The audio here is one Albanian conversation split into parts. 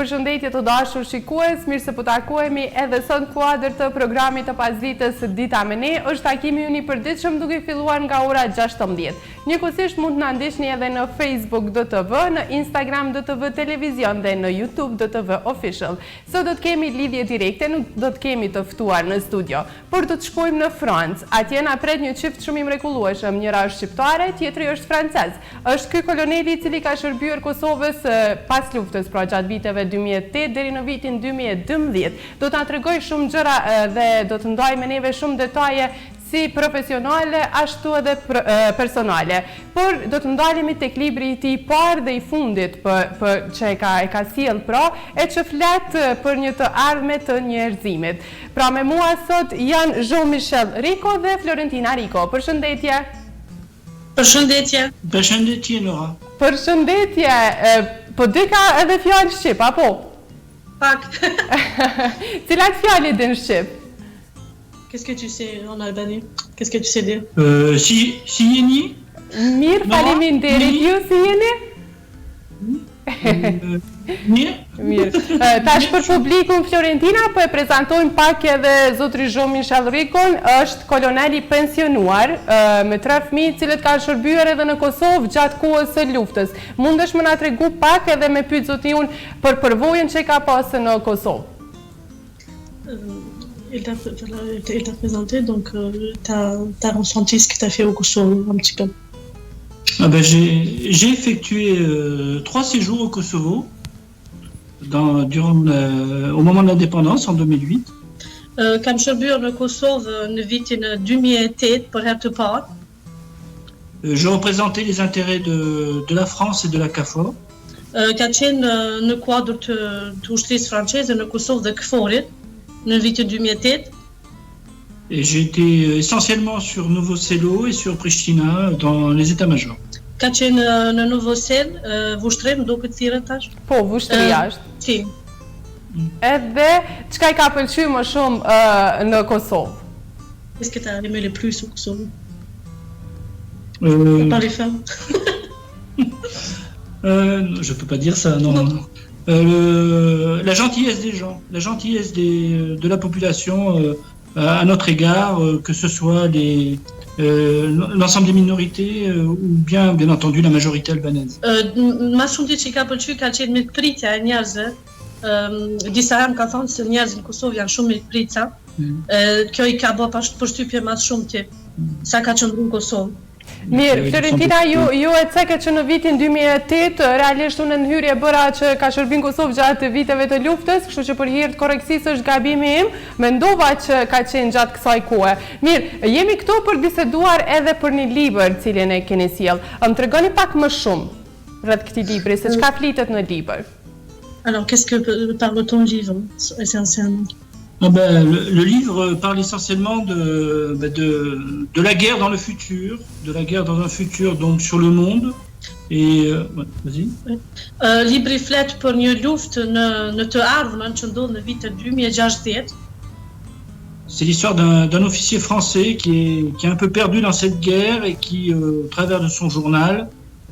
Përshëndetje të dashur shikues, mirë se po takohemi edhe sot në kuadër të programit të pasditës Dita me ne. Është takimi ynë i përditshëm duke filluar nga ora 16. Njëkohësisht mund të na ndiqni edhe në Facebook DTV, në Instagram DTV Televizion dhe në YouTube DTV Official. Sot do të kemi lidhje direkte, nuk do të kemi të ftuar në studio, por do të shkojmë në Francë. Atje na pret një çift shumë i mrekullueshëm, njëra është shqiptare, tjetri është francez. Është ky koloneli i cili ka shërbyer Kosovës pas luftës, pra gjatë viteve 2008 deri në vitin 2012. Do të na tregoj shumë gjëra dhe do të ndaj me neve shumë detaje si profesionale, ashtu edhe personale. Por do të ndalemi tek libri i tij i parë dhe i fundit që e ka sjell pra, e që flet për një të ardhme të njerëzimit. Pra me mua sot janë Jean-Michel Rico dhe Florentina Rico. Përshëndetje. Përshëndetje. Përshëndetje, Nora. Përshëndetje. Po dy ka edhe fjalë shqip, apo? Pak. Cilat fjalë din shqip? Qu'est-ce que tu sais en Albanie? Qu'est-ce que tu sais dire? Si jeni? Mirë, faleminderit. Ju si jeni? Mirë. Mirë. Tash për publikun Florentina po e prezantojmë pak edhe zotri Jean-Michel Ricon, është kolonel i pensionuar me 3 fëmijë, cilët kanë shërbyer edhe në Kosovë gjatë kohës së luftës. Mundesh më na tregu pak edhe me pyet zotin për përvojën që ka pasur në Kosovë? Il t'a présenté, donc t'as ressenti ce que t'as fait au Kosovo un petit peu. J'ai effectué 3 séjours au Kosovo au moment de l'indépendance en 2008. Kam shërbyer në Kosovë në vitin 2008 për herë të parë. Je représentais les intérêts de la France et de la KFOR. Ka qenë në kuadër të ushtrisë franceze në Kosovë dhe KFOR-it në vitin 2008. Et j'ai été essentiellement sur Novo Selo et sur Pristina dans les états-majors. Ka qenë në Novo Sel, vushtrim, do këtë thirën tash? Po, vushtria është. Si. Edhe, çka I ka pëlqyer më shumë në Kosovë? Qu'est-ce que t'as aimé le plus au Kosovo? Par les femmes? Je peux pas dire ça, non. La gentillesse des gens, la gentillesse de la population à notre égard, que ce soit l'ensemble des minorités ou bien entendu la majorité albanaise. Ma shumë ditë që I ka pëlqyer ka qenë mirëpritja e njerëzve. Disa herë ka thënë se njerëzit në Kosovë janë shumë mirëpritësa. Kjo I ka bërë përshtypje më shumë ti sa ka qëndruar në Kosovë. Mirë, Florentina, ju e ceke që në vitin 2008 realisht unë në hyrje bëra që ka shërbim Kosovë gjatë viteve të luftës, kështu që për hir të korrekcisë është gabimi im, mendova që ka qenë gjatë kësaj kohe. Mirë, jemi këtu për biseduar edhe për një libër cilin e keni sjell. Më tregoni pak më shumë rreth këtij libri, se çka flitet në libër. Alors, qu'est-ce que parle ton livre essentiellement? Le livre parle essentiellement de la guerre dans le futur, de la guerre dans un futur donc sur le monde. Et vas-y. Libri flet për një luftë në të ardhmen që ndodh në vitin 2060. C'est l'histoire d'un officier français qui est un peu perdu dans cette guerre et qui, au travers de son journal,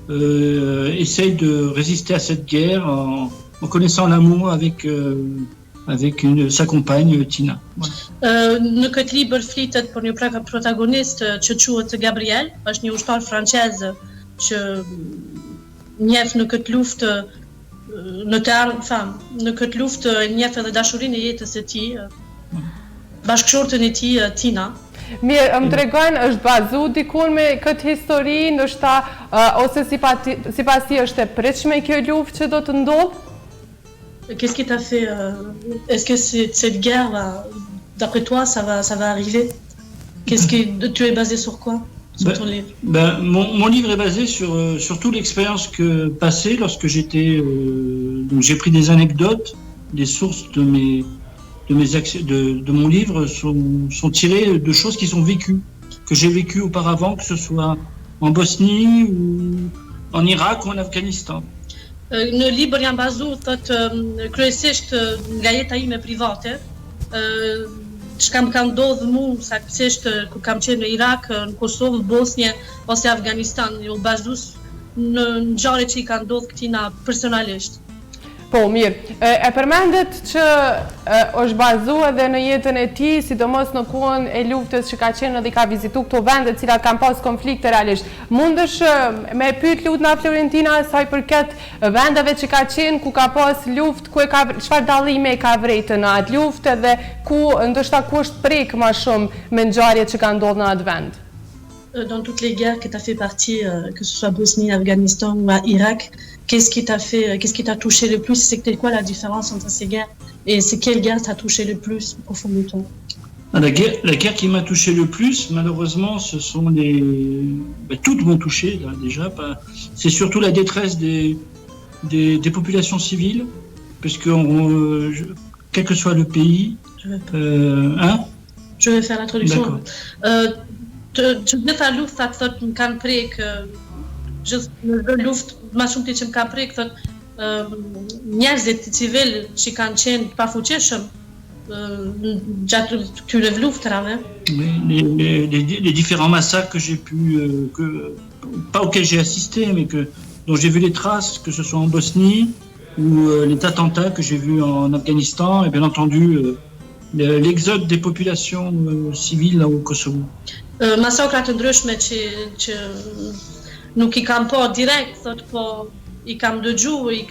essaye de résister à cette guerre en connaissant l'amour avec sa compagne Tina. Në këtë libër flitet për një protagonist që quhet Gabriel, është një ushtar francez që njeh në këtë luftë në këtë luftë njeh edhe dashurinë e jetës së tij, bashkëshortën e tij Tina. Mirë, më tregojnë, është bazu dikun me këtë histori, ndoshta ose sipas tij është e pritshme kjo luftë që do të ndodhë? Qu'est-ce qui t'a fait est-ce que cette guerre d'après toi ça va arriver? Tu es basé sur quoi? Sur ton livre? Mon livre est basé sur toute l'expérience passée lorsque j'étais donc j'ai pris des anecdotes, des sources de mon livre sont tirées de choses qui sont vécues, que j'ai vécues auparavant, que ce soit en Bosnie ou en Irak ou en Afghanistan. Në libër janë bazuar kryesisht nga jeta ime private, çka më ka ndodhur mua saktësisht kur kam qenë në Irak, në Kosovë, Bosnjë ose Afganistan, bazuar në ngjarjet që I ka ndodhur këtina personalisht. Po, mirë. E përmendet që është bazu edhe në jetën e tij, sidomos në kohën e luftës që ka qenë dhe ka vizitu këto vende të cilat kanë pas konflikte realisht. Mundesh me pyet Lutna Florentina sa i përket vendeve që ka qenë ku ka pas luftë, ku çfarë dallime ka vrejtë në atë luftë dhe ku ndoshta ku është prek më shumë me ngjarjet që kanë ndodhur në atë vend? Dans toutes les guerres que tu as fait partie, que ce soit Bosnie, Afghanistan ou Irak, qu'est-ce qui t'a touché le plus? C'était quoi la différence entre ces guerres? Et c'est quelle guerre t'a touché le plus au fond de toi? La guerre qui m'a touché le plus, malheureusement, ce sont toutes m'ont touché, là, déjà. C'est surtout la détresse des populations civiles, parce que quel que soit le pays... Je vais faire l'introduction. Që gjitha luftat thot më kanë prek, gjithë luft ma shumë ti që më kanë prek thot njerëzit civil që kanë qenë pafuqishëm gjatë këtyre luftrave. Les différents massacres que j'ai pas auxquels j'ai assisté, mais dont j'ai vu les traces, que ce soit en Bosnie ou les attentats que j'ai vus en Afghanistan et bien entendu l'exode des populations civiles au Kosovo. Masakra të ndryshme që nuk i kam pa direkt, thot, po i kam dëgju, i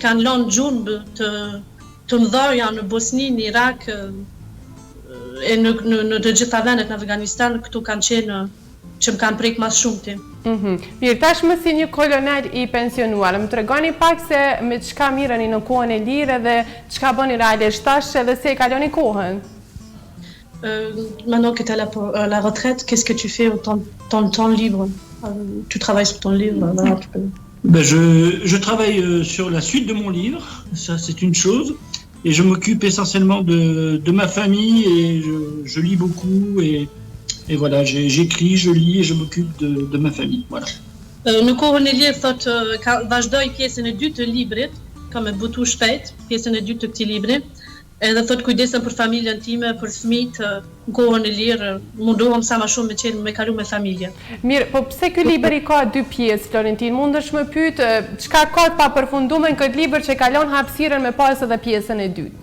kanë lënë gjumb të mëdha në Bosni, në Irak e në të gjitha vendet në Afganistan, këtu kanë qenë që më kanë prek mas shumë ti. Mirë, tashmë si një kolonel i pensionuar, më tregoni pak se me çka mireni në kohën e lirë dhe çka bëni realisht tash edhe se e kaloni kohën. Maintenant que tu es à la retraite, qu'est-ce que tu fais dans le temps libre? Tu travailles sur ton livre? Voilà, tu peux... Je travaille sur la suite de mon livre, ça c'est une chose, et je m'occupe essentiellement de ma famille et je lis beaucoup et voilà, j'écris, je lis et je m'occupe de ma famille. Voilà. Në kohën e lirë thot vazhdoj pjesën e dytë të librit, kam e butu shpejt pjesën e dytë të këtij libri. Edhe thot kujdesem për familjen time, për fëmijët, në kohën e lirë, mundohem sa më shumë me kalu me familje. Mirë, po pse ky libër i ka dy pjesë, Florentin? Mundesh më pyet çka ka të papërfunduar në këtë libër që kalon hapësirën me pas edhe pjesën e dytë?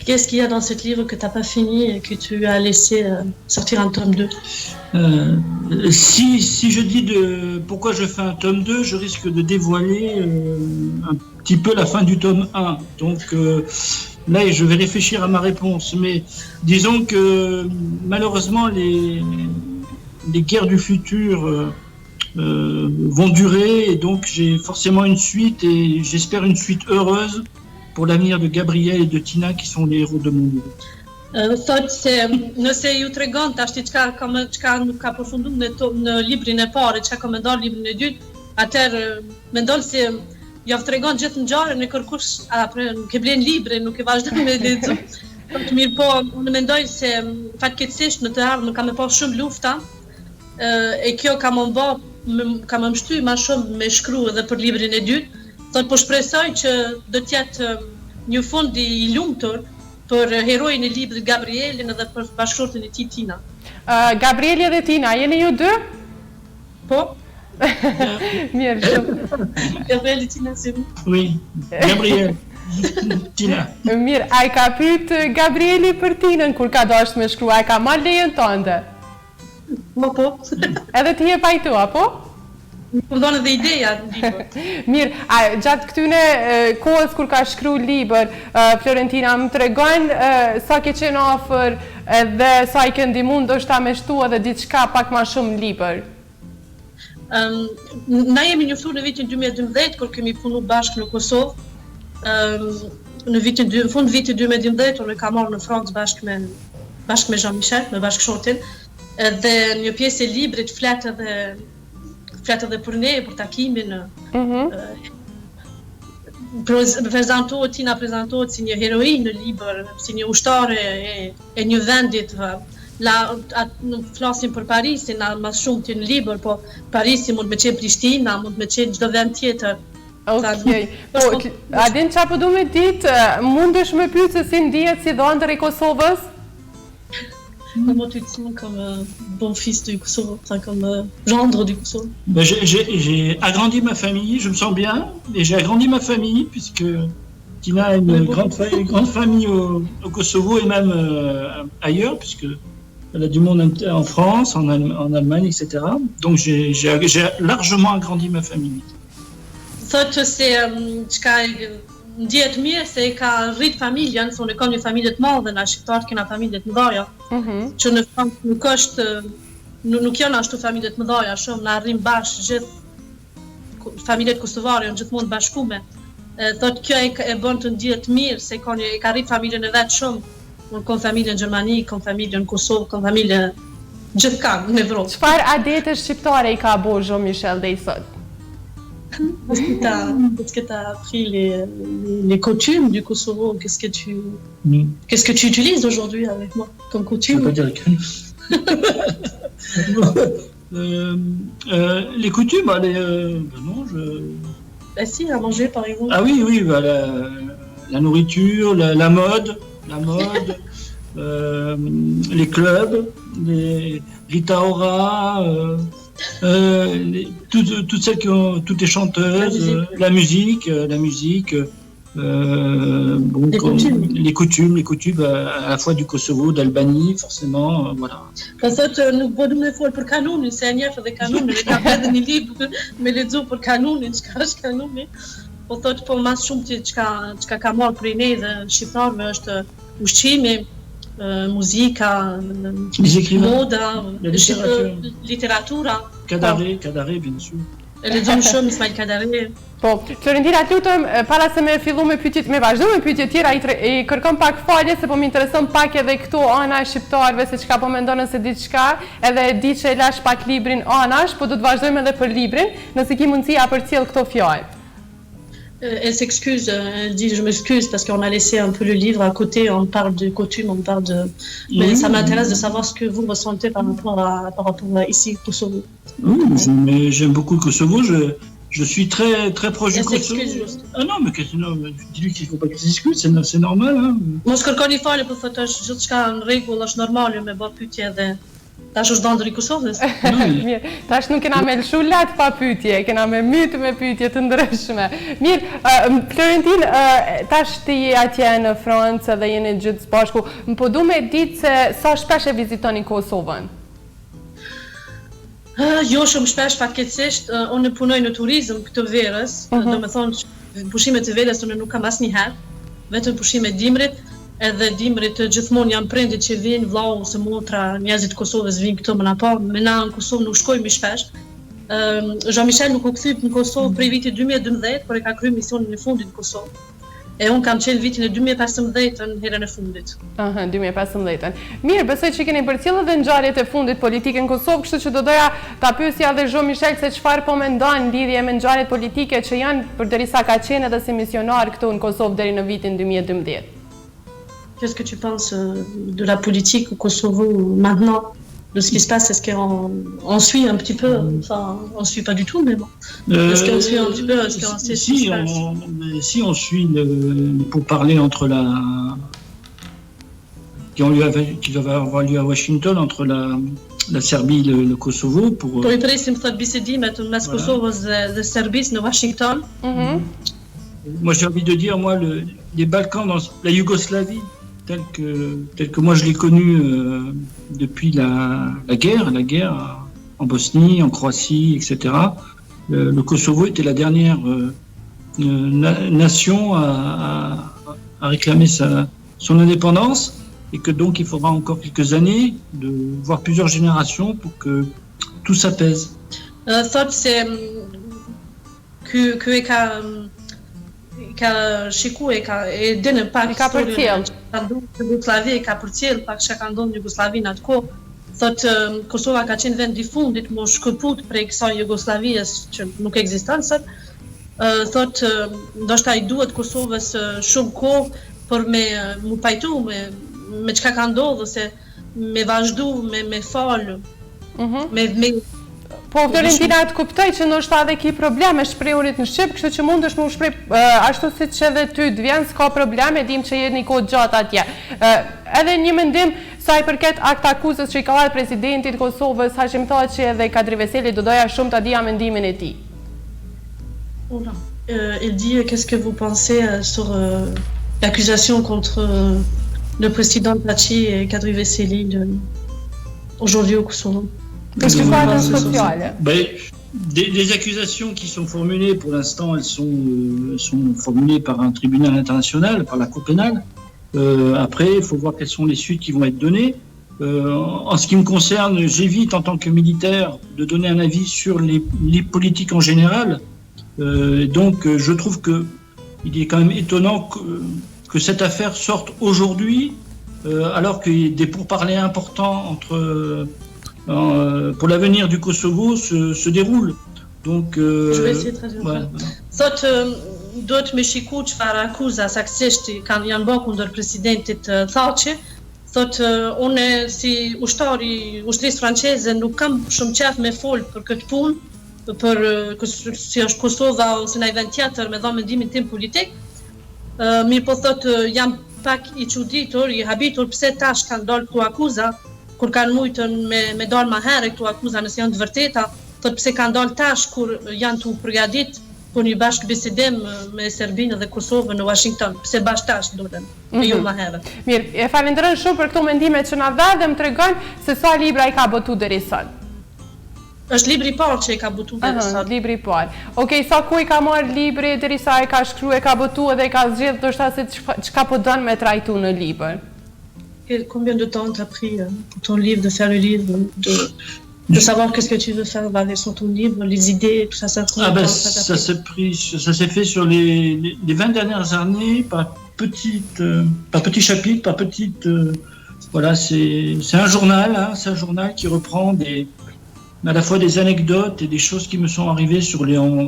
Qu'est-ce qu'il y a dans ce livre que tu n'as pas fini et que tu as laissé sortir un tome 2? Si je dis pourquoi je fais un tome 2, je risque de dévoiler un petit peu la fin du tome 1. Donc là, je vais réfléchir à ma réponse. Mais disons que malheureusement, les guerres du futur vont durer et donc j'ai forcément une suite et j'espère une suite heureuse pour l'avenir de Gabriel et de Tina qui sont les héros de mon livre. Thot se nëse ju tregon tash çka nuk ka përfunduar në librin e parë, çka ka menduar librin e dytë, atëherë mendon se ja tregon gjithë ngjarjen e kërkush nuk e blen librin, nuk e vazhdon me lexu. Mirë po, unë mendoj se fatkeqësisht në të ardhmen kam pas shumë lufta e kjo ka më mshty më shumë me shkruaj edhe për librin e dytë. Thot po shpresoj që do të jetë një fund i lumtur për herojin e librit Gabrielin edhe për bashkëshorten e tij Tina. Gabrieli dhe Tina, jeni ju dy? Po. Mirë shumë. Gabrieli Tina si unë. Oui, Gabriel. Tina. Mirë, a i ka pyet Gabrieli për Tinën kur ka dashur me shkruaj, ka marrë lejen tënde? Po. Edhe ti e pajtua, po? Më ndonë edhe ideja në libër. Mirë, gjatë këtyne kohës kur ka shkru libër, Florentina, më tregon sa ke qenë afër edhe sa i ke ndihmu ndoshta me shtu edhe diçka pak më shumë libër? Na jemi njoftuar në vitin 2012 kur kemi punu bashkë në Kosovë. Në fund vitit 2012 unë kam marrë në Francë bashkë me Jean-Michel, me bashkëshortin, dhe një pjesë e librit flet edhe për ne, për takimin. Tina prezentohet si një heroinë në libër, si një ushtare e një vendit. Nuk flasim për Parisin, më shumë të në libër, po Parisi mund me qenë Prishtina, mund me qenë çdo vend tjetër. Okej. Po, a din çfarë po du me ditë, mundesh me pyet se si ndihet si dhëndër i Kosovës? Comment tu te sens comme bon fils du Kosovo, enfin comme gendre du Kosovo? J'ai agrandi ma famille, je me sens bien, et j'ai agrandi ma famille, puisque Tina a une grande famille au Kosovo et même ailleurs, puisque elle a du monde en France, en Allemagne, etc. Donc j'ai largement agrandi ma famille. Thotë se çka ndjehet mirë se ka rrit familjen, thonë kam një familje të madhe, na shqiptarët kena familje të mëdha, që në Francë nuk është, nuk janë ashtu familje të mëdha shumë, na arrim bashkë gjithë familjet kosovare janë gjithmonë bashkume. Thotë kjo e bën të ndjehet mirë se ka rrit familjen e vet shumë. Unë kam familje në Gjermani, kam familje në Kosovë, kam familje gjithkam në Evropë. Çfarë adete shqiptare I ka bo Jean-Michel deri sot? Est-ce que tu as appris les coutumes du Kosovo? Qu'est-ce que tu utilises aujourd'hui avec moi comme coutume? Je ne veux pas dire les coutumes, non, Si, à manger par exemple. Ah oui, bah, la nourriture, la mode, les clubs, les Rita Ora, toutes celles qui ont, toutes les chanteuses, la musique, les coutumes à la fois du Kosovo, d'Albanie, forcément, voilà. Ka thotë nuk po duhet të fol për kanunin, se e njeh edhe kanunin, e ka edhe një libër me lexu për kanunin, çka është kanuni. Po thotë po mas shumë çka ka marrë prej ne dhe shqiptarëve është ushqimi, muzika, moda, literatura. Kadare, bien sûr. Lexojmë shumë Ismail Kadare. Po, Florentina, të lutem, para se me fillu me pyetjet, me vazhdu me pyetjet tjera, I kërkon pak falje se po më intereson pak edhe këto ana e shqiptarëve se çka po mendonë se diçka, edhe di që e lash pak librin anash, po do të vazhdojmë edhe për librin, nëse ki mundësi a përcjell këto fjalë. Elle s'excuse, elle dit je m'excuse parce qu'on a laissé un peu le livre à côté, on parle de coutume, on parle de... Mais ça m'intéresse de savoir ce que vous ressentez par rapport à ici, Kosovo. Oui, mais j'aime beaucoup le Kosovo, je suis très proche du Kosovo. Ah non, mais dis-lui qu'il ne faut pas qu'il s'excuse, c'est normal. Hein. Mos kërkoni falje, po thotë është gjithçka në rregull, është normale me bë pyetje dhe tash është ndër I Kosovës. Mirë, tash nuk kena me lëshu lat pa pyetje, kena me mytë me pyetje të ndryshme. Mirë, Florentin, tash ti je atje në Francë dhe jeni gjithë bashku, më po du me ditë se sa shpesh e vizitoni Kosovën? Jo shumë shpesh, fatkeqësisht, unë punoj në turizëm këtë verës, do me thonë pushimet e verës unë nuk kam asnjëherë, vetëm pushimet dimrit, edhe dimrit gjithmonë janë prindit që vinë, vllau ose motra, njerëzit të Kosovës vinë këtu më na pa, me na në Kosovë nuk shkojmë shpesh. Jean-Michel nuk u kthy në Kosovë prej vitit 2012, por e ka kryer misionin e fundit në Kosovë. E unë kam qenë vitin e 2015 herën e fundit. 2015. Mirë, besoj që keni përcjellë edhe ngjarjet e fundit politike në Kosovë, kështu që do doja ta pyesja edhe Jean-Michel se çfarë po mendon lidhje me ngjarjet politike që janë përderisa ka qenë edhe si misionar këtu në Kosovë deri në vitin 2012. Qu'est-ce que tu penses de la politique au Kosovo maintenant, de ce qui se passe? Est-ce qu'on suit un petit peu? Enfin, on ne suit pas du tout, mais bon. Est-ce qu'on suit un petit peu ce qui se passe? Si on suit pour parler entre qui doivent avoir lieu à Washington entre la Serbie et le Kosovo pour... Po I presim thot bisedimet mes Kosovës dhe Serbisë në Washington. Moi j'ai envie de dire, les Balkans, dans la Yougoslavie, tel que moi je l'ai connu depuis la guerre en Bosnie, en Croatie, etc. Le Kosovo était la dernière nation à réclamer son indépendance et que donc il faudra encore quelques années, voire plusieurs générations pour que tout s'apaise. Thot se ky ka shiku e dinë pak ka përcjell. Jugosllavi ka përcjell pak çka ka ndodhur në Jugosllavi në atë kohë. Thotë Kosova ka qenë vend I fundit më shkëput prej kësaj Jugosllavisë që nuk ekziston sot. Thotë ndoshta I duhet Kosovës shumë kohë për me pajtu me çka ka ndodhur se me vazhdu me fal. Po, Florentina, të kuptoj që ndoshta edhe ki probleme shprehurit në Shqip, kështu që mundesh me u shpreh ashtu siç edhe ty të vjen, s'ka probleme, dim që jeni kohë gjatë atje. Edhe një mendim Sa i përket akt akuzës që i ka marrë presidentit Kosovës, Hashim thotë që edhe Kadri Veseli do doja shumë ta dija mendimin e tij. Il dit qu'est-ce que vous pensez sur l'accusation contre le président Taci et Kadri Veseli aujourd'hui au Kosovo. Qu'est-ce que vous pensez sociale? Les accusations qui sont formulées, pour l'instant, elles sont formulées par un tribunal international, par la Cour pénale. Après, il faut voir quelles sont les suites qui vont être données. En ce qui me concerne, j'évite en tant que militaire de donner un avis sur les politiques en général. Donc, je trouve qu'il est quand même étonnant que cette affaire sorte aujourd'hui, alors que des pourparlers importants pour l'avenir du Kosovo se déroulent. Donc, je vais essayer de traduire. Thotë do të më shikoj çfarë akuza saktësisht janë bërë kundër presidentit Thaçi. Thotë unë si ushtrisë franceze nuk kam shumë qef me fol për këtë punë, për si është Kosova ose në vend tjetër me dhënë mendimin tim politik. Mirë po thotë jam pak i çuditur, i habitur pse tash kanë dalë këto akuza, kur kanë mujtën me dalë më herë këto akuza nëse janë të vërteta. Thotë pse kanë dalë tash kur janë të përgatitur për një bashkëbisedim me Serbinë dhe Kosovën në Washington, pse bashkë tash dolen, jo më herët. Mirë, e falenderoj shumë për këto mendime që na dha dhe më tregon se sa libra i ka botu deri sot. Është libri i parë që i ka botu deri sot. Libri i parë. Okej, sa ku i ka marrë libri derisa e ka shkruar, e ka botu dhe e ka zgjedhur ndoshta se çka po don me trajtu në libër. Combien de temps t'as pris pour ton livre, de faire le livre, de savoir qu'est-ce que tu veux faire sur ton livre, les idées, tout ça, ça s'est fait sur les 20 dernières années par petits chapitres, par petites... voilà, c'est un journal, hein, c'est un journal qui reprend à la fois des anecdotes et des choses qui me sont arrivées sur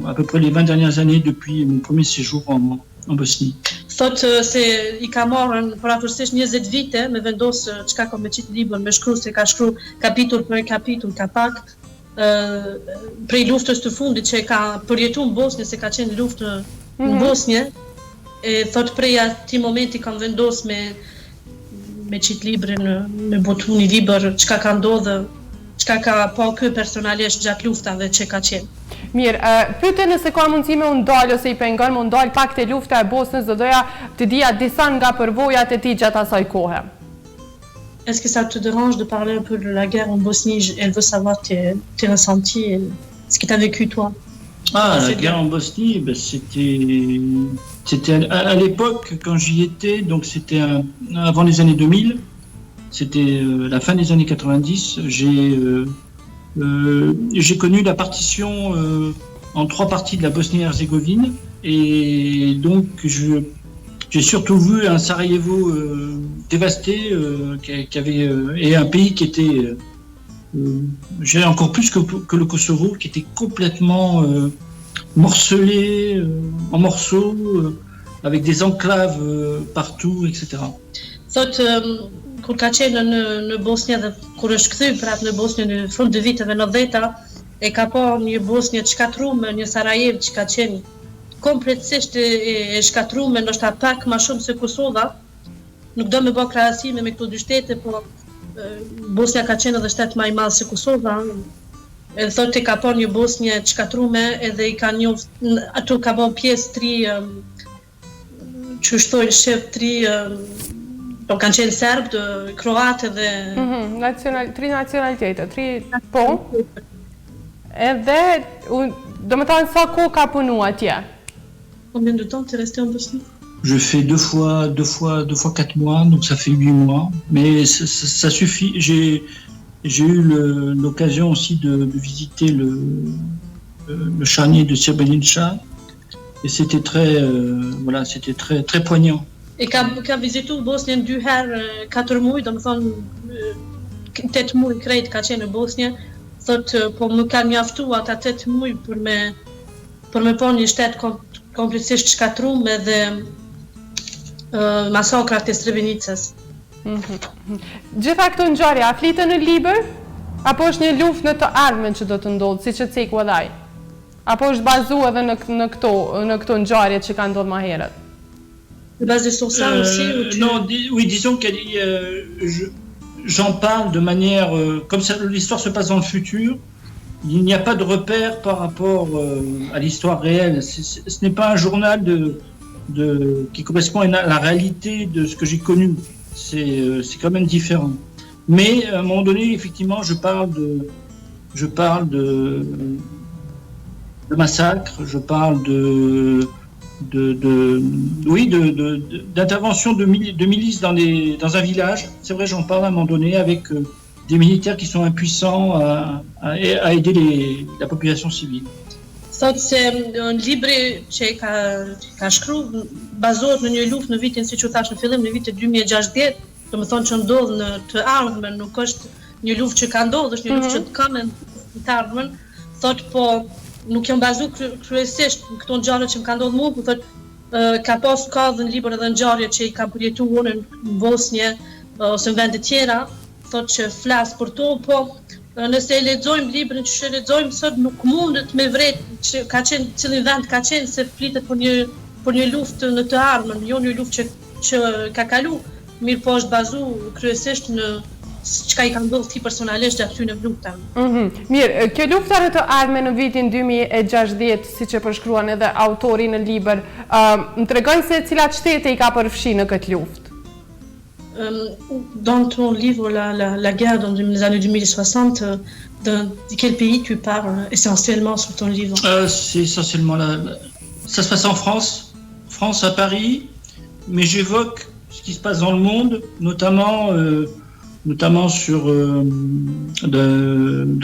à peu près les 20 dernières années depuis mon premier séjour en Bosnie. Thotë se I ka marrën parakorsisht 20 vite me vendos çka ka me qitë libër, me shkru se ka shkru kapitull për kapitull, ka pak prej luftës të fundit që ka përjetu në Bosnjë, se ka qenë luftë në Bosnjë, e thotë prej ati momenti kam vendos me qitë librin, me botu një libër, çka ka ndodhë, çka ka pa ky personalisht gjatë luftave që ka qenë. Mirë, pyete nëse ka mundësi me unë dalë ose I pengon me unë dalë pak të lufta e Bosnës dhe doja të dija disa nga përvojat e tij gjatë asaj kohe. Est-ce que ça te dérange de parler un peu de la guerre en Bosnie? Elle veut savoir tes ressentis et ce que tu as vécu toi. La guerre en Bosnie, c'était à l'époque quand j'y étais, donc c'était avant les années 2000, c'était la fin des années 90, j'ai connu la partition en 3 parties de la Bosnie-Herzégovine et donc j'ai surtout vu un Sarajevo dévasté et un pays qui était, encore plus que le Kosovo, qui était complètement morcelé en morceaux, avec des enclaves partout, etc. Kur ka qenë në Bosnjë dhe kur është kthy prapë në Bosnjë në fund të viteve 90-ta, e ka pa një Bosnjë të shkatruar, një Sarajevo që ka qenë kompletësisht e shkatruar, ndoshta pak më shumë se Kosova. Nuk do me bë krahasime me këto dy shtete, por Bosnja ka qenë edhe shtet më I madh se Kosova. Edhe thotë ka pa një Bosnjë të shkatruar edhe I ka njoft ato ka bën pjesë 3 që shtojnë shef 3 po kanë qenë serbë, kroatë dhe... 3 nacionalitete, 3 po. Edhe, do me thënë sa kohë ka punu atje? Combien de temps t'es resté en Bosnie? Je fais deux fois 4 mois, donc ça fait 8 mois. Mais ça suffit. J'ai eu l'occasion aussi de visiter le charnier de Srebrenica. Et c'était c'était très poignant. E ka vizitu Bosnjën 2 herë 4 muaj, do më thonë 8 muaj krejt ka qenë në Bosnjë. Thotë, po më ka mjaftu ata 8 muaj për me po një shtet kompletësisht shkatruar dhe masakrat e Srebrenicës. Gjitha këto ngjarje a flitën në libër? Apo është një luftë në të ardhmen që do të ndodhë, siç e ceku ai? Apo është bazuar edhe në këto ngjarje që kanë ndodhur më herët? Basé sur ça aussi ou tu... Non, oui, disons qu'il j'en parle de manière... comme ça, l'histoire se passe dans le futur, il n'y a pas de repère par rapport à l'histoire réelle. Ce n'est pas un journal qui correspond à la réalité de ce que j'ai connu. C'est quand même différent. Mais à un moment donné, effectivement, je parle de massacre, je parle d'intervention de milices dans un village. C'est vrai, j'en parle à un moment donné avec des militaires qui sont impuissants à aider la population civile. Thot se në libri që ka shkruar bazohet në një luftë në vitin, siç u thash në fillim, në vitin 2016, domethënë që ndodh në të ardhmen, nuk është një luftë që ka ndodhur, është një luftë që ka në të ardhmen. Thot po nuk jam bazuar kryesisht në këto ngjarje që më kanë ndodhur mua, por thot ka dhe në libër edhe ngjarje që i kam përjetuar në Bosnjë ose në vende tjera, thot që flas për to, po nëse e lexojmë librin që e lexojmë sot nuk mundet me vret që ka qenë cilin vend ka qenë, se flitet për një luftë në të ardhmen, jo një luftë që ka kalu, mirë po është bazu kryesisht në çka i ka ndodhur ti personalisht gjatë këtyre luftave. Mirë, kjo lufta në të ardhmen në vitin 2060, siç e përshkruan edhe autori në libër, më tregon se cilat shtete i ka përfshi në këtë luftë. Dans ton livre, la guerre dans les années 2060, de quel pays tu parles essentiellement sur ton livre? C'est essentiellement ça se passe en France, à Paris, mais j'évoque ce qui se passe dans le monde, notamment dans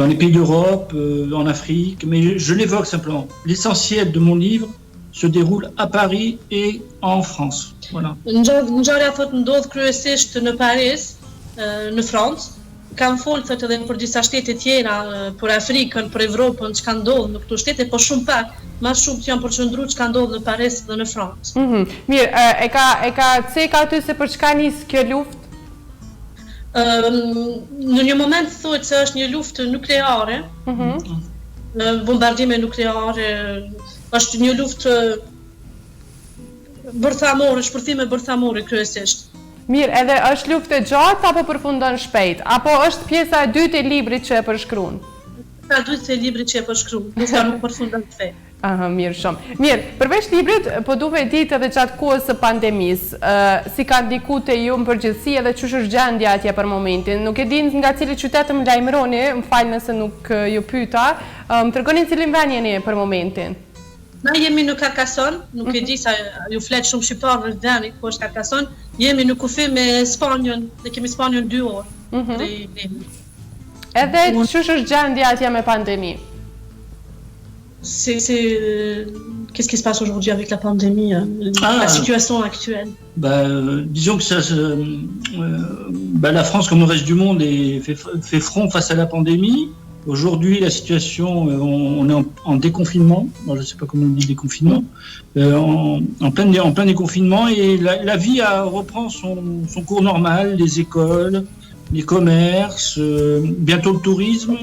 les pays d'Europe, en Afrique, mais je l'évoque simplement. L'essentiel de mon livre se déroule à Paris et en France. Voilà. Ngjarja thot ndodh kryesisht në Paris, në Francë. Kam folur thot edhe për disa shtete tjera, për Afrikën, për Evropën, çka ndodh në këto shtete, po shumë pak, më shumë janë përqendruar çka ndodh në Paris dhe në Francë. Mirë, e ka cek aty se për çka nis kjo luftë? Në një moment thuhet se është një luftë nukleare. Bombardime nukleare, është një luftë bërthamore, shpërthime bërthamore kryesisht. Mirë, edhe është luftë e gjatë apo përfundon shpejt? Apo është pjesa e dytë e librit që e përshkruan? Pjesa e dytë e librit që e përshkruan, nuk përfundon shpejt. Mirë shumë. Mirë, përveç librit, po duhet ditë edhe gjatë kohës së pandemisë, si ka ndikuar te ju në përgjithësi edhe ç'është gjendja atje për momentin. Nuk e di nga cili qytet më lajmëroni, më fal nëse nuk ju pyeta, më tregoni cilin vend jeni për momentin. Na jemi në Carcassonne, nuk e di sa ju flet shumë shqiptarë në vendit, po është Carcassonne. Jemi në kufi me Spanjën, ne kemi Spanjën 2 orë. Edhe ç'është gjendja atje me pandemi? Qu'est-ce qui se passe aujourd'hui avec la pandémie, la situation actuelle? Disons que la France, comme le reste du monde, fait front face à la pandémie. Aujourd'hui, la situation, on est en déconfinement. Je ne sais pas comment on dit déconfinement. En plein déconfinement, et la vie reprend son cours normal. Les écoles, les commerces, bientôt le tourisme.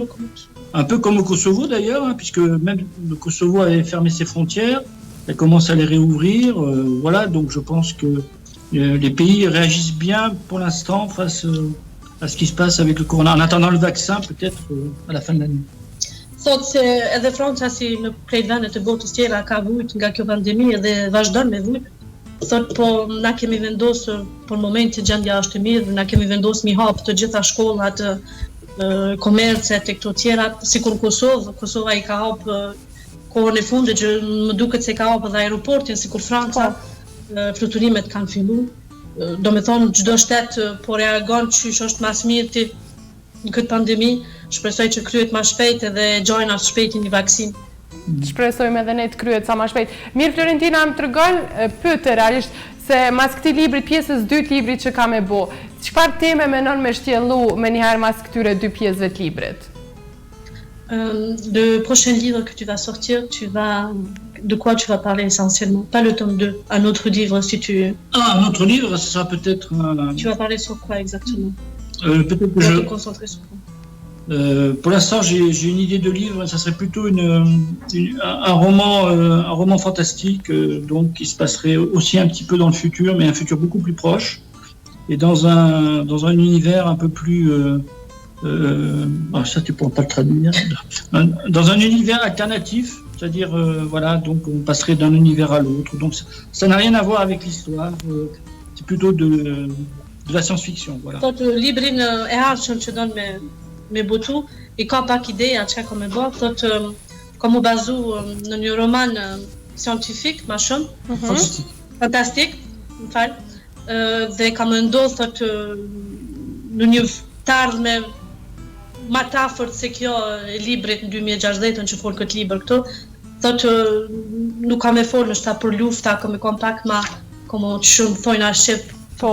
Un peu comme au Kosovo d'ailleurs, puisque même le Kosovo avait fermé ses frontières, elle commence à les réouvrir. Voilà, donc je pense que les pays réagissent bien pour l'instant face à ce qui se passe avec le corona, en attendant le vaccin peut-être à la fin de l'année. Thot se edhe Franca si në krejt vendet e botës tjera ka vujt nga kjo pandemi dhe vazhdon me vujt. Thot po na kemi vendosur për momentin gjendja është e mirë, na kemi vendosur mi hap të gjitha shkollat, komercet e këto tjera, sikur Kosova i ka hap kohën e fundit, që më duket se ka hap edhe aeroportin, sikur Franca, fluturimet kanë filluar. Do me thonë çdo shtet po reagon qysh është mas mirë në këtë pandemi, shpresoj që kryhet më shpejt edhe gjojnë as shpejt një vaksinë. Shpresojmë edhe ne të kryhet sa më shpejt. Mirë, Florentina, më tregon pyetje realisht se mas këtij librit, pjesës dytë librit që ka me bo, çfarë teme mendon me shtjellu menjëherë mas këtyre dy pjesëve të librit? Le prochain livre que tu vas sortir, de quoi tu vas parler essentiellement? Pas le tome 2, un autre livre si tu... un autre livre, ce sera peut-être... Tu vas parler sur quoi exactement? Peut-être que tu vas te concentrer sur quoi? Pour l'instant, j'ai une idée de livre, ça serait plutôt un roman fantastique, donc qui se passerait aussi un petit peu dans le futur, mais un futur beaucoup plus proche. et dans un univers un peu plus ça tu pourras pas le traduire, dans un univers alternatif, c'est-à-dire voilà, donc on passerait d'un univers à l'autre, donc ça n'a rien à voir avec l'histoire, c'est plutôt de la science-fiction, voilà. Tot librin e ardhshëm që don me botu i ka pak ideja çka ka me bë, thot ka mu bazu në një roman scientifique më shumë, fantastik, më fal, dhe ka më ndodhur thot në një të ardhme më të afërt se kjo e librit në 2016 që fol këtë libër këtu, thot nuk ka me fol nështë për lufta, ka me kom pak ma como shumë thojnë a shqip. Po.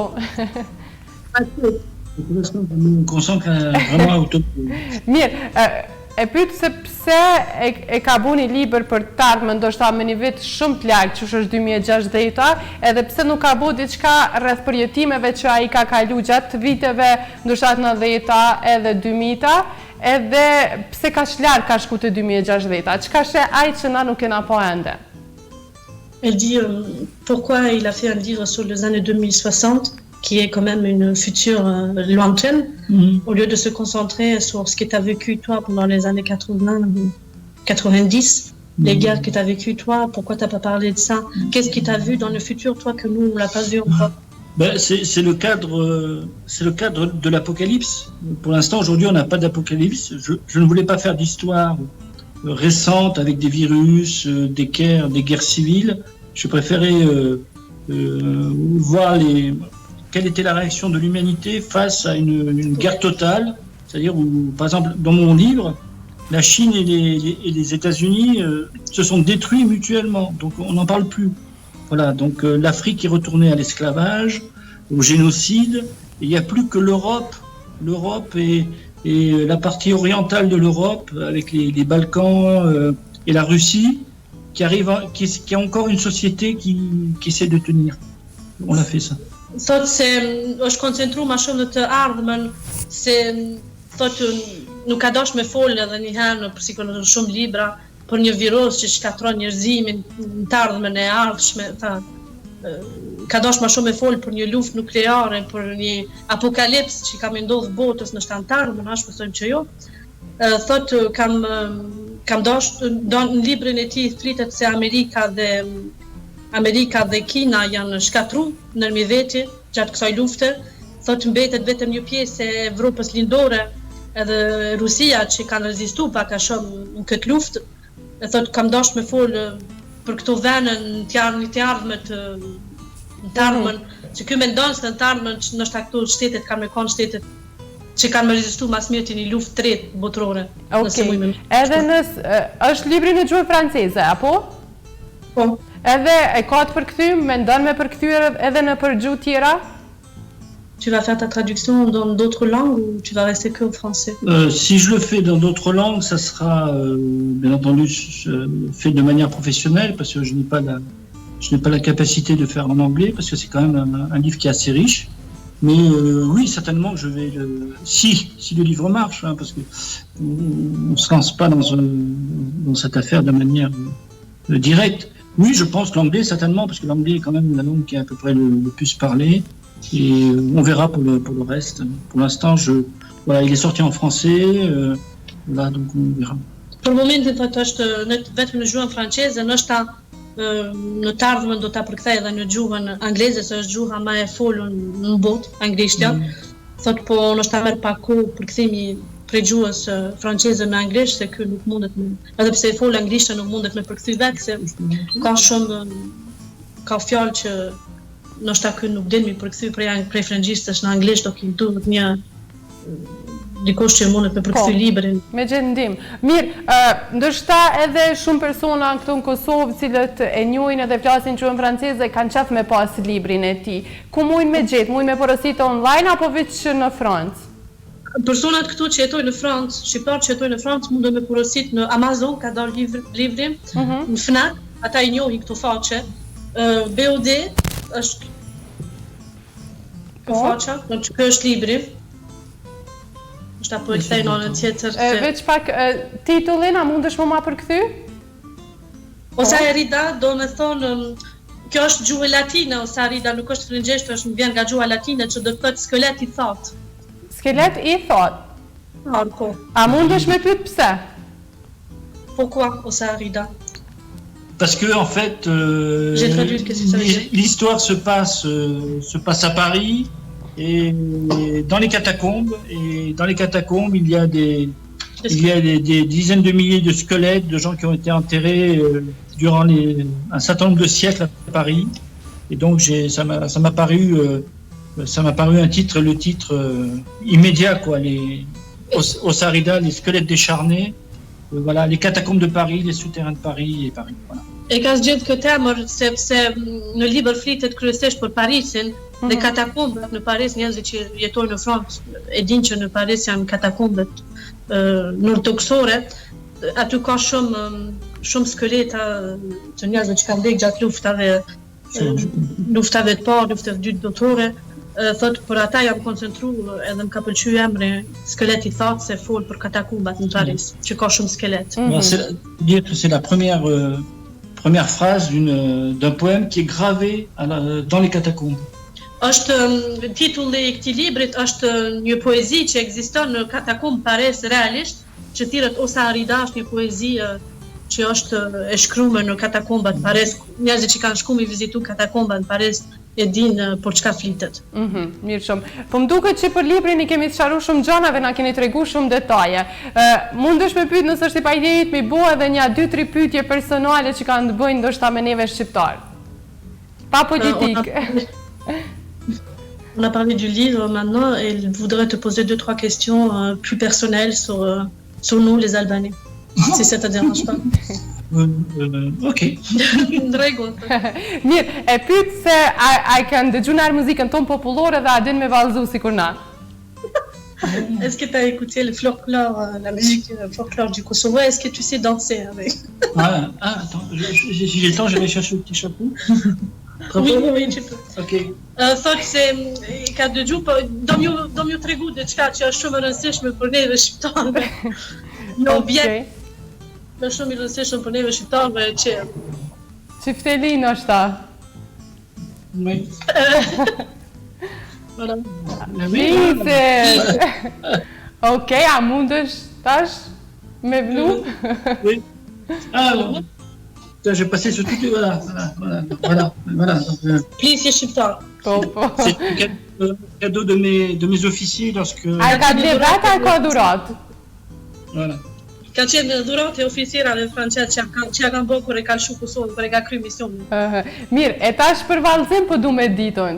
On consacre vraiment à utopie. Mirë, e pyet se pse e ka bu një libër për të ardhmen ndoshta me një vit shumë të lartë, që është 2016, edhe pse nuk ka bu diçka rreth përjetimeve që ai ka kalu gjatë viteve, ndoshta 90-ta edhe 2000-ta, edhe pse kaq larg ka shku te 2016-ta. Çka she ai që na nuk kena po ende? Elle dit pourquoi il a fait un livre sur les années 2060, qui est quand même une future lointaine, au lieu de se concentrer sur ce que tu as vécu toi pendant les années 80, 90, les guerres que tu as vécues toi, pourquoi tu n'as pas parlé de ça? Qu'est-ce que tu as vu dans le futur toi que nous, on ne l'a pas vu encore? C'est le cadre de l'apocalypse. Pour l'instant, aujourd'hui, on n'a pas d'apocalypse. Je ne voulais pas faire d'histoire récente avec des virus, des guerres civiles. Je préférais voir quelle était la réaction de l'humanité face à une guerre totale. C'est-à-dire où, par exemple, dans mon livre, la Chine et les États-Unis se sont détruits mutuellement. Donc on n'en parle plus. Voilà, donc l'Afrique est retournée à l'esclavage, au génocide. Il n'y a plus que l'Europe et la partie orientale de l'Europe, avec les Balkans et la Russie, qui a encore une société qui essaie de tenir. On a fait ça. Thot se është koncentru ma shumë në të ardhmen, se thot nuk ka dash me fol edhe një herë për sikur në shumë libra për një virus që shkatron njerëzimin në të ardhmen e ardhshme, ka dash ma shumë me fol për një luftë nukleare, për një apokalips që ka me ndodhur botës në të ardhmen, ashtu thojmë që jo. Thot kam dash në librin e tij flitet se Amerika dhe Kina janë shkatru nërmi veti gjatë kësaj lufte, thot mbetet vetëm një pjesë e Evropës lindore edhe Rusia që kanë rezistu pak a shumë në këtë luftë. Thot kam dash me fol për këto vene në të ardhmen, që ky mendon se në të ardhmen që nështë këto shtetet kanë me konë shtetet që kanë me rezistu mas mirë të një luftë tretë botërore. Edhe është libri në gjuhë franceze, apo? Po. Edhe e ka të përkthym, mendon me përkthyer edhe në për gjuhë tjera? Tu vas faire ta traduction dans d'autres langues ou tu vas rester que au français? Si je le fais dans d'autres langues, ça sera bien entendu fait de manière professionnelle parce que je n'ai pas la capacité de faire en anglais parce que c'est quand même un livre qui est assez riche. Mais oui, certainement que je vais si le livre marche, hein, parce que on se lance pas dans cette affaire de manière directe. Oui, je pense l'anglais certainement, parce que l'anglais est quand même la langue qui est à peu près le plus parlée. Et on verra pour le reste. Pour l'instant, voilà, il est sorti en français, là, donc on verra. Për momentin thotë është vetëm në gjuhën franceze, ndoshta në të ardhmen do ta përkthej edhe në gjuhën angleze, se është gjuha më e folur në botë, anglishtja. Thotë po ndoshta merr pak kohë përkthimi prej gjuhës franceze në anglisht, se ky nuk mundet edhe pse e fol anglisht nuk mundet me përkthy vetë, se ka fjalë që ndoshta ky nuk din mi përkthy prej frëngjishtës në anglisht, do të duhet një dikush që mundet me përkthy librin. Me gjendim. Mirë, ndoshta edhe shumë persona këtu në Kosovë, cilët e njohin edhe flasin gjuhën franceze, kanë qef me pas librin e tij. Ku mujnë me gjetë? Mujnë me porositë online apo veç në Francë? Personat këtu që jetojnë në Francë, shqiptarë që jetojnë në Francë, mundën me porosit në Amazon, ka dalë livri, në Fnac, ata i njohin këto faqe. BOD është faqa, kjo është libri. është apo e kthej në anën tjetër. Veç pak titullin, a mundesh më ma përkthy? Ose e rida, do me thonë, Kjo është gjuhë latine ose Arida, nuk është frëngjeshtë, është vjen nga gjuha latine që do të thotë skelet i thotë. Skelet i thot. Po. A mundesh me pyet pse? Pourquoi ose Arida? Parce que en fait, J'ai traduit, qu'est-ce que ça veut dire? l'histoire se passe à Paris et dans les catacombes. Et dans les catacombes, il y a des dizaines de milliers de squelettes de gens qui ont été enterrés durant un certain nombre de siècles à Paris. Et donc ça m'a paru un titre, le titre immédiat quoi, les Ossarida, les squelettes décharnés. Voilà, les catacombes de Paris, les souterrains de Paris et Paris. Voilà. E ka zgjedh këtë emër sepse në libër flitet kryesisht për Parisin dhe katakombat në Paris, njerëzit që jetojnë në Francë e dinë që në Paris janë katakombet ortodoksore. Aty ka shumë skeleta të njerëzve që kanë vdekur gjatë luftave të parë, luftave të dytë botërore. Thotë për ata jam koncentru edhe më ka pëlqyer emri skelet i thotë se fol për katakombat në Paris, që ka shumë skelet. C'est la première phrase d'un poème qui est gravé dans les catacombes. Titulli i këtij librit është një poezi që ekziston në katakombë Paris realisht, që thirret Ossarida, është një poezi që është e shkruar në katakombat Paris. Njerëzit që kanë shkuar mi vizitu katakombat në Paris e dinë për çka flitet. Mirë shumë. Po më duket që për librin i kemi sqaruar shumë gjëra, na keni treguar shumë detaje. Mundesh me pyet nëse është i pajderit me bëu edhe një 2-3 pyetje personale që kanë të bëjnë ndoshta me neve shqiptar. Pas politique. On a parlé du livre maintenant et il voudrait te poser 2-3 questions plus personnelles sur nous les Albanais. Si ça te dérange pas. Ok. Mirë, e pyet se a kanë dëgjuar muzikën tonë popullore dhe a din me vallëzu sikur na. Est-ce que tu as écouté le folklore, la musique folklore du Kosovo? Est-ce que tu sais danser avec? Attends, si j'ai le temps, je vais chercher le petit chapeau. Oui, tu peux. Ok. Thotë se ka dëgju, po do m'ju tregu diçka që është shumë e rëndësishme për neve shqiptarëve. Jo vjen. Më shumë i rëndësishëm për neve shqiptarëve që Çifteli ndoshta. Oui. Voilà. Vice. Ok, a mundesh tash me vlu? Oui. Alors, j'ai passé sur tout. Voilà. Plisje shqiptar. Po. C'est un cadeau de mes officiers lorsque. A ka dhuratë a ka dhuratë? Voilà. Ka qenë dhuratë e oficierave francezë që ja kanë bërë kur e kanë shu Kosovën, kur e ka kryer misionin. Mirë, e tash për vallëzim po du me ditën.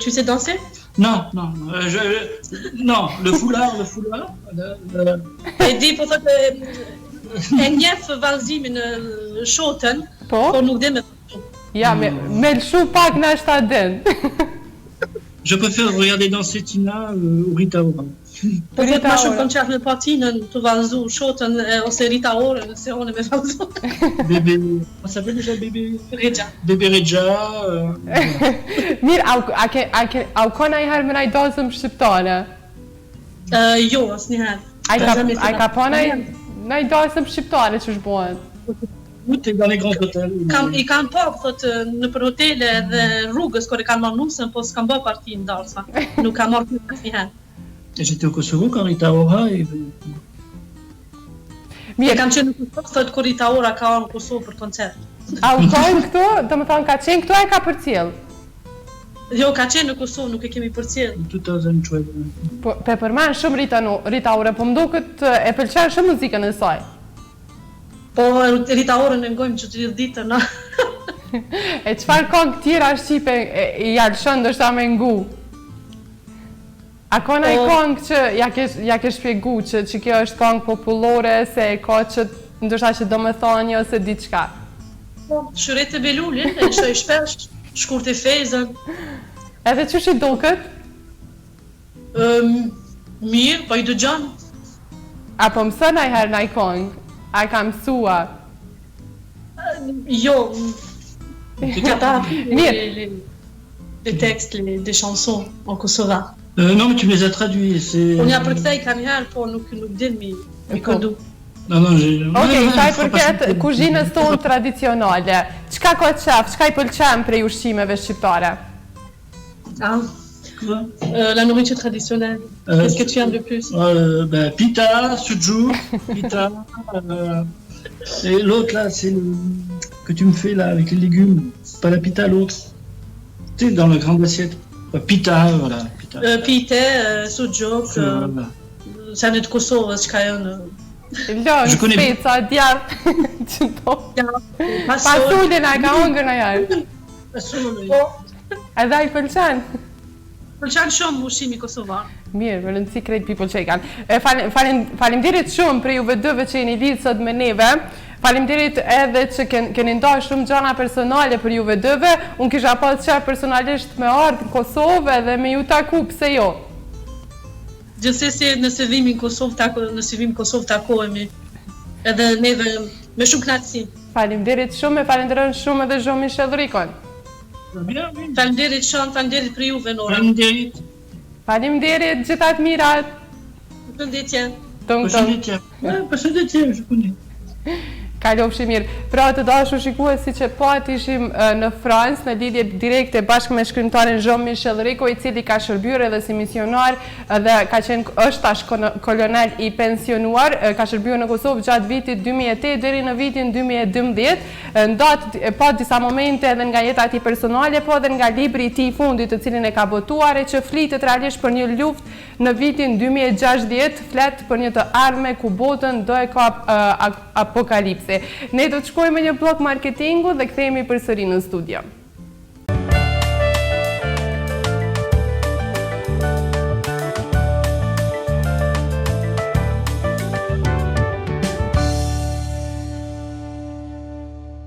Tu sais danser? Non, le foulard. E di po thotë e njeh vallëzimin shotën, por nuk dhe me. Ja, me lshu pak na shta din. Je préfère regarder danser Tina ou Rita Ora. Po vetë më shumë kam qef me patinën të vallëzu shotën ose Rita Ora, se unë me vallëzu. Bébé, comment ça s'appelle déjà bébé? Regja. Bébé Regja. Mirë, a ka ndonjëherë me ndaj dasëm shqiptare? Jo, asnjëherë. A ka pa ndaj dasëm shqiptare që shbohen? T'es dans les grands hôtels. I kanë pa, thotë, në për hotele dhe rrugës kur e kanë marrë nusën, po s'kan bë parti ndarsa. Nuk ka marrë pjesë asnjëherë. J'étais au Kosovo quand Rita Ora et... Mirë, kam qenë në Kosovë, thotë kur Rita Ora ka ardhur në Kosovë për koncert. A u kanë këtu? Domethënë ka qenë këtu e ka përcjell? Jo, ka qenë në Kosovë, nuk e kemi përcjell. 2012. Po përmend shumë Rita Ora, po më duket e pëlqen shumë muzikën e saj. Po Rita Orën e ngojmë që të gjithë ditën, na. E çfarë këngë tjera shqipe i lëshon ndoshta me ngu? A ka ndonjë këngë që ja ke shpjegu që kjo është këngë popullore, se ka që ndoshta që do me thoni ose diçka? Po, Shyret e Belulin, e shoj shpesh, Shkurt e Fezën. Edhe çush i duket? Mirë, po i dëgjon. Apo mëson ndonjëherë ndaj këngë? A ka mësua? Jo. T'as pas appris les textes, des chansons en kosovar? Non, mais tu me les as traduits. Unë ja përkthej kanë herë, po nuk din mi këndu. non, Okej, sa i përket kuzhinës tonë tradicionale, çka ka qef, çka I pëlqen prej ushqimeve shqiptare? Ah. La nourriture traditionnelle. Qu'est-ce que tu aimes le plus? Pita, sujouk, pita. Et l'autre là, c'est le que tu me fais là avec les légumes. Pas la pita, l'autre. Tu sais, dans la grande assiette. Pita, voilà. Pite, sujouk, sanet Kosovë, çka janë. Je connais bien. Speca, djath, qëto. Pasulin a ka hongër në jarë. Edhe I pëlqen. Pëlqen shumë ushqimi kosovar. Mirë, më rëndësi krejt people që I kanë. Faleminderit shumë për juve dëve që jeni lidhë sot me neve. Faleminderit edhe që keni ndarë shumë gjana personale për juve dëve. Unë kisha pas qef personalisht me ardhë në Kosovë dhe me ju taku, pse jo? Gjithsesi nëse vim në Kosovë takohemi. Edhe neve me shumë kënaqësi. Faleminderit shumë e falenderoj shumë edhe Jean-Michel Rikon. Faleminderit shumë, faleminderit për juve Nora. Faleminderit, gjithat mirat. Përshëndetje. Përshëndetje, je connais. Kalofshi mirë. Pra të dashur shikuesi që pat ishim në Francë në lidhje direkte bashkë me shkrimtarin Jean-Michel Riko, I cili ka shërbyer edhe si misionar dhe është tash kolonel I pensionuar, ka shërbyer në Kosovë gjatë vitit 2008 deri në vitin 2012. Ndatë pa disa momente edhe nga jeta e tij personale, po edhe nga libri I tij I fundit të cilin e ka botuar, që flitet realisht për një luftë në vitin 2060, flet për një të arme ku botën do e kap apokalipse. Ne do të shkojmë në një blok marketingu dhe kthehemi përsëri në studio.